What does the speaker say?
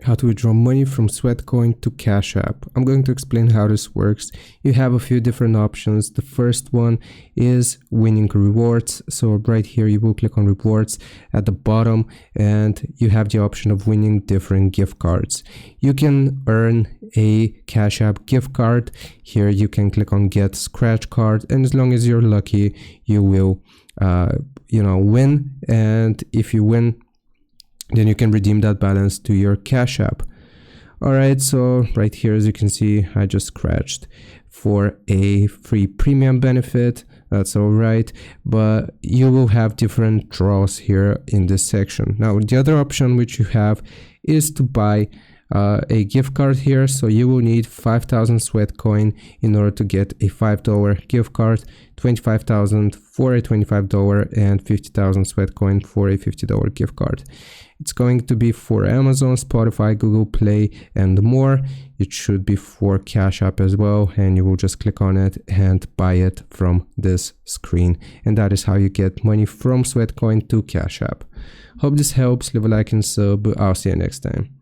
How to withdraw money from Sweatcoin to Cash App. I'm going to explain how this works. You have a few different options. The first one is winning rewards. So right here you will click on rewards at the bottom and you have the option of winning different gift cards. You can earn a Cash App gift card. Here you can click on get scratch card, and as long as you're lucky you will win, and if you win then you can redeem that balance to your Cash App. Alright, so right here, as you can see, I just scratched for a free premium benefit. That's alright, but you will have different draws here in this section. Now, the other option which you have is to buy a gift card here. So you will need 5,000 Sweatcoin in order to get a $5 gift card, 25,000 for a $25, and 50,000 Sweatcoin for a $50 gift card. It's going to be for Amazon, Spotify, Google Play, and more. It should be for Cash App as well, and you will just click on it and buy it from this screen. And that is how you get money from Sweatcoin to Cash App. Hope this helps. Leave a like and sub. I'll see you next time.